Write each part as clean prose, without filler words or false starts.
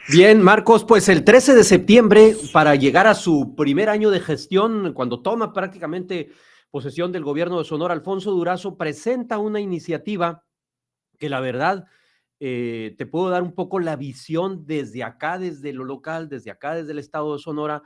Bien, Marcos, pues el 13 de septiembre, para llegar a su primer año de gestión, cuando toma prácticamente posesión del gobierno de Sonora, Alfonso Durazo presenta una iniciativa que la verdad te puedo dar un poco la visión desde acá, desde lo local, desde acá, desde el estado de Sonora.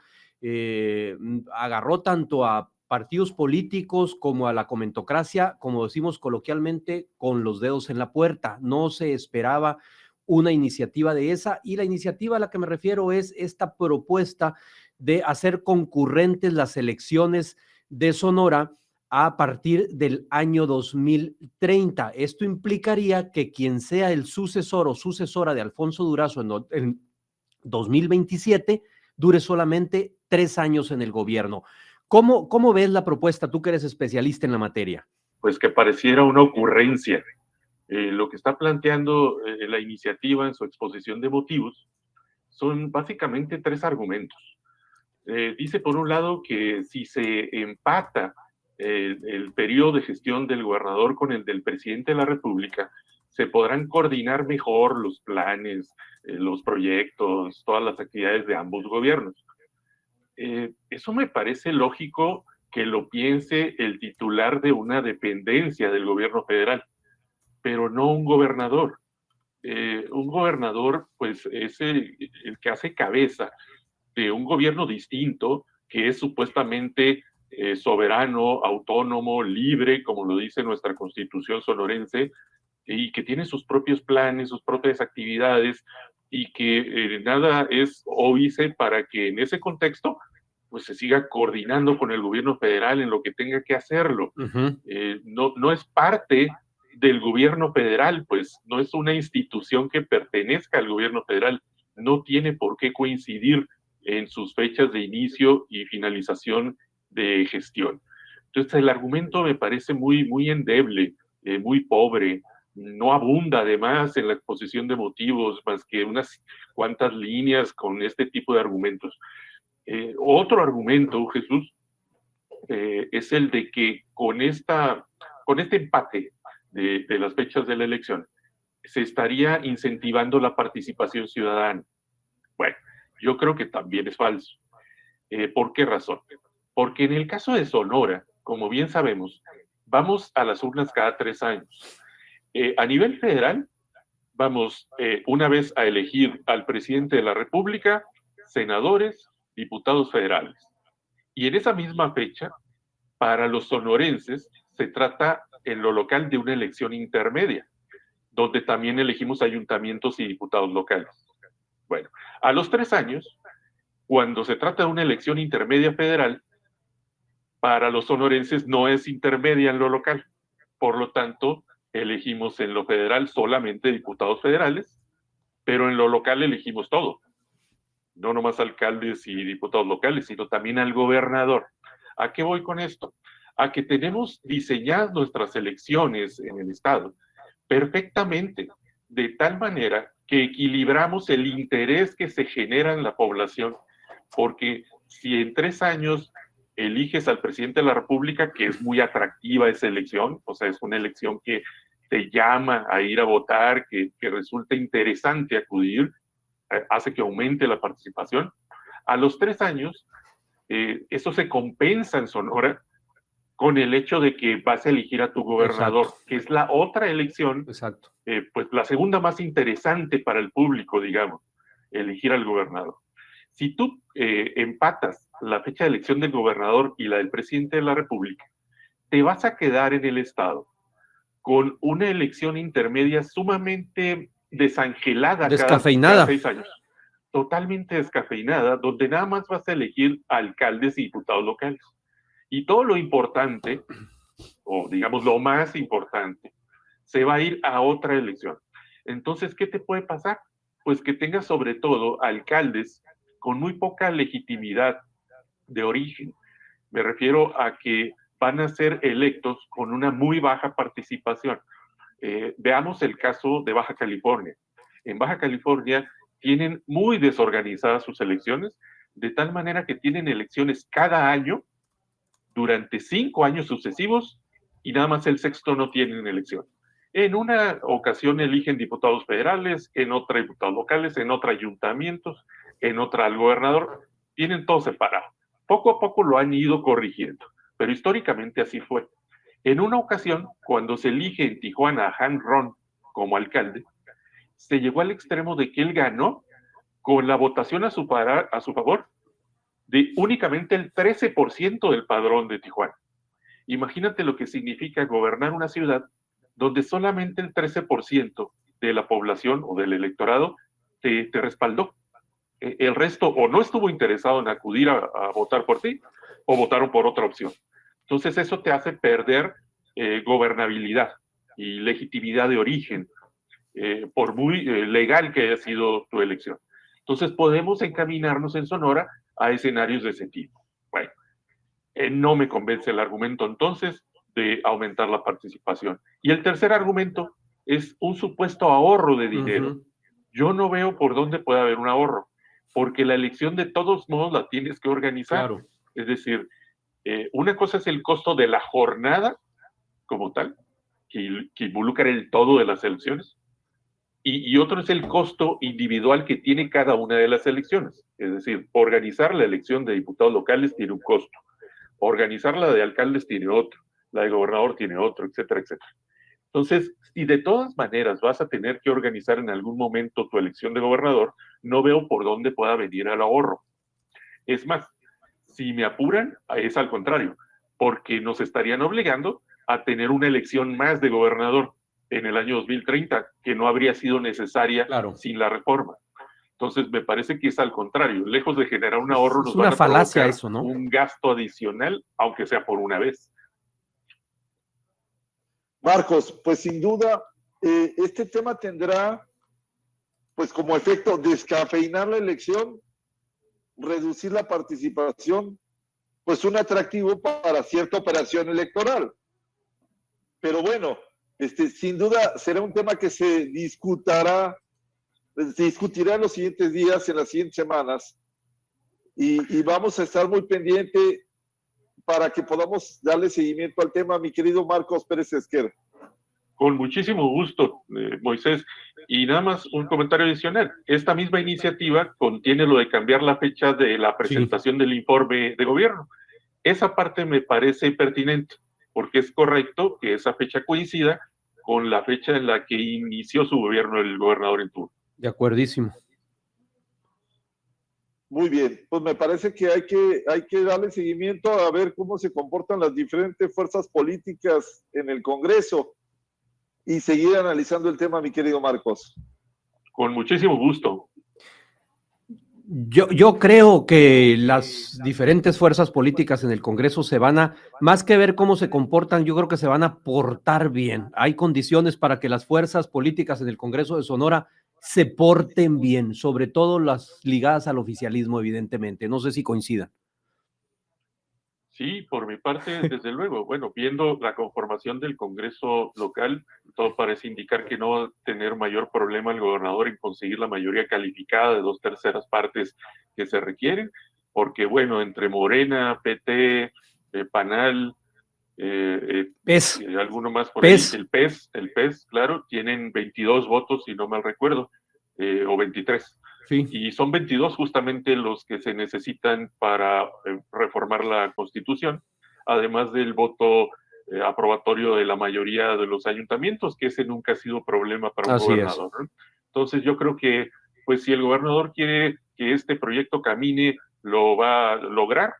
Agarró tanto a partidos políticos como a la comentocracia, como decimos coloquialmente, con los dedos en la puerta. No se esperaba una iniciativa de esa, y la iniciativa a la que me refiero es esta propuesta de hacer concurrentes las elecciones de Sonora a partir del año 2030. Esto implicaría que quien sea el sucesor o sucesora de Alfonso Durazo en 2027 dure solamente 3 años en el gobierno. ¿Cómo ves la propuesta, tú que eres especialista en la materia? Pues que pareciera una ocurrencia. Lo que está planteando la iniciativa en su exposición de motivos son básicamente tres argumentos. Dice, por un lado, que si se empata el periodo de gestión del gobernador con el del presidente de la República, se podrán coordinar mejor los planes, los proyectos, todas las actividades de ambos gobiernos. Eso me parece lógico que lo piense el titular de una dependencia del gobierno federal, pero no un gobernador. Un gobernador, pues, es el que hace cabeza de un gobierno distinto, que es supuestamente soberano, autónomo, libre, como lo dice nuestra constitución sonorense, y que tiene sus propios planes, sus propias actividades, y que nada es óbice para que en ese contexto pues se siga coordinando con el gobierno federal en lo que tenga que hacerlo. No es parte del gobierno federal, pues no es una institución que pertenezca al gobierno federal, no tiene por qué coincidir en sus fechas de inicio y finalización de gestión. Entonces el argumento me parece muy endeble, muy pobre, no abunda además en la exposición de motivos más que unas cuantas líneas con este tipo de argumentos. Otro argumento, Jesús, es el de que con este empate de las fechas de la elección se estaría incentivando la participación ciudadana. Bueno, yo creo que también es falso. ¿Por qué razón? Porque en el caso de Sonora, como bien sabemos, vamos a las urnas cada 3 años. A nivel federal, vamos una vez a elegir al presidente de la República, senadores, diputados federales. Y en esa misma fecha, para los sonorenses, se trata en lo local de una elección intermedia, donde también elegimos ayuntamientos y diputados locales. Bueno, a los 3 años, cuando se trata de una elección intermedia federal, para los sonorenses no es intermedia en lo local. Por lo tanto, elegimos en lo federal solamente diputados federales, pero en lo local elegimos todo. No nomás alcaldes y diputados locales, sino también al gobernador. ¿A qué voy con esto? A que tenemos diseñadas nuestras elecciones en el Estado perfectamente, de tal manera que equilibramos el interés que se genera en la población, porque si en 3 años eliges al presidente de la República, que es muy atractiva esa elección, o sea, es una elección que te llama a ir a votar, que resulta interesante acudir, hace que aumente la participación. A los 3 años, eso se compensa en Sonora con el hecho de que vas a elegir a tu gobernador, exacto, que es la otra elección, exacto, pues la segunda más interesante para el público, digamos, elegir al gobernador. Si tú empatas la fecha de elección del gobernador y la del presidente de la República, te vas a quedar en el Estado con una elección intermedia sumamente desangelada descafeinada. Cada 6 años. Totalmente descafeinada, donde nada más vas a elegir alcaldes y diputados locales. Y todo lo importante, o digamos lo más importante, se va a ir a otra elección. Entonces, ¿qué te puede pasar? Pues que tengas sobre todo alcaldes con muy poca legitimidad de origen. Me refiero a que van a ser electos con una muy baja participación. Veamos el caso de Baja California. En Baja California tienen muy desorganizadas sus elecciones, de tal manera que tienen elecciones cada año durante 5 años sucesivos y nada más el sexto no tienen elección. En una ocasión eligen diputados federales, en otra diputados locales, en otra ayuntamientos, en otra al gobernador, tienen todo separado. Poco a poco lo han ido corrigiendo, pero históricamente así fue. En una ocasión, cuando se elige en Tijuana a Han Ron como alcalde, se llegó al extremo de que él ganó con la votación a su favor de únicamente el 13% del padrón de Tijuana. Imagínate lo que significa gobernar una ciudad donde solamente el 13% de la población o del electorado te respaldó. El resto o no estuvo interesado en acudir a votar por ti o votaron por otra opción. Entonces eso te hace perder gobernabilidad y legitimidad de origen, por muy legal que haya sido tu elección. Entonces podemos encaminarnos en Sonora a escenarios de ese tipo. Bueno, no me convence el argumento entonces de aumentar la participación. Y el tercer argumento es un supuesto ahorro de dinero. Yo no veo por dónde puede haber un ahorro, porque la elección de todos modos la tienes que organizar. Claro. Es decir, una cosa es el costo de la jornada como tal, que involucra el todo de las elecciones, y otro es el costo individual que tiene cada una de las elecciones. Es decir, organizar la elección de diputados locales tiene un costo, organizar la de alcaldes tiene otro, la de gobernador tiene otro, etcétera, etcétera. Entonces, si de todas maneras vas a tener que organizar en algún momento tu elección de gobernador, no veo por dónde pueda venir el ahorro. Es más, si me apuran, es al contrario, porque nos estarían obligando a tener una elección más de gobernador en el año 2030, que no habría sido necesaria sin la reforma. Entonces, me parece que es al contrario. Lejos de generar un ahorro, nos van a provocar eso, ¿no? un gasto adicional, aunque sea por una vez. Marcos, pues sin duda, este tema tendrá, pues como efecto, descafeinar la elección, reducir la participación, pues un atractivo para cierta operación electoral. Pero bueno, sin duda será un tema que se discutirá en los siguientes días, en las siguientes semanas, y vamos a estar muy pendiente para que podamos darle seguimiento al tema, mi querido Marcos Pérez Esquer. Con muchísimo gusto, Moisés. Y nada más un comentario adicional. Esta misma iniciativa contiene lo de cambiar la fecha de la presentación del informe de gobierno. Esa parte me parece pertinente, porque es correcto que esa fecha coincida con la fecha en la que inició su gobierno el gobernador en turno. De acuerdísimo. Muy bien, pues me parece que hay que darle seguimiento a ver cómo se comportan las diferentes fuerzas políticas en el Congreso y seguir analizando el tema, mi querido Marcos. Con muchísimo gusto. Yo creo que las diferentes fuerzas políticas en el Congreso se van a, más que ver cómo se comportan, yo creo que se van a portar bien. Hay condiciones para que las fuerzas políticas en el Congreso de Sonora se porten bien, sobre todo las ligadas al oficialismo, evidentemente. No sé si coincidan. Sí, por mi parte, desde luego. Bueno, viendo la conformación del Congreso local, todo parece indicar que no va a tener mayor problema el gobernador en conseguir la mayoría calificada de 2/3 partes que se requieren, porque bueno, entre Morena, PT, PANAL, PES. alguno más por PES. ahí, el PES, claro, tienen 22 votos, si no mal recuerdo, o 23. Sí. Y son 22 justamente los que se necesitan para reformar la Constitución, además del voto aprobatorio de la mayoría de los ayuntamientos, que ese nunca ha sido problema para un gobernador, ¿no? Entonces yo creo que, pues si el gobernador quiere que este proyecto camine, lo va a lograr.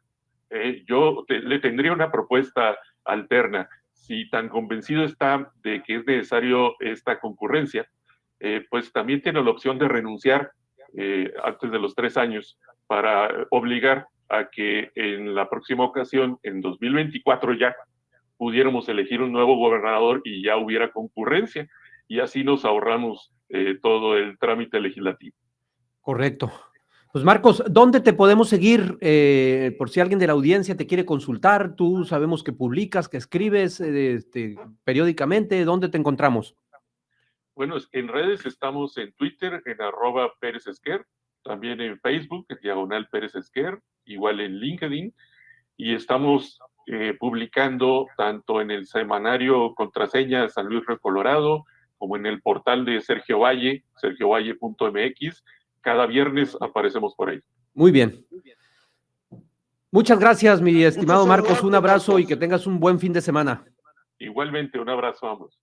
Yo le tendría una propuesta alterna. Si tan convencido está de que es necesario esta concurrencia, pues también tiene la opción de renunciar antes de los 3 años para obligar a que en la próxima ocasión, en 2024 ya, pudiéramos elegir un nuevo gobernador y ya hubiera concurrencia, y así nos ahorramos todo el trámite legislativo. Correcto. Pues Marcos, ¿dónde te podemos seguir? Por si alguien de la audiencia te quiere consultar, tú sabemos que publicas, que escribes periódicamente, ¿dónde te encontramos? Bueno, en redes estamos en Twitter, en @Pérez Esquer, también en Facebook, en /Pérez Esquer, igual en LinkedIn, y estamos publicando tanto en el semanario Contraseña San Luis Río Colorado, como en el portal de Sergio Valle, sergiovalle.mx. Cada viernes aparecemos por ahí. Muy bien. Muchas gracias, mi estimado Muchas Marcos. Un gracias, abrazo Marcos. y que tengas un buen fin de semana. Igualmente, un abrazo a ambos.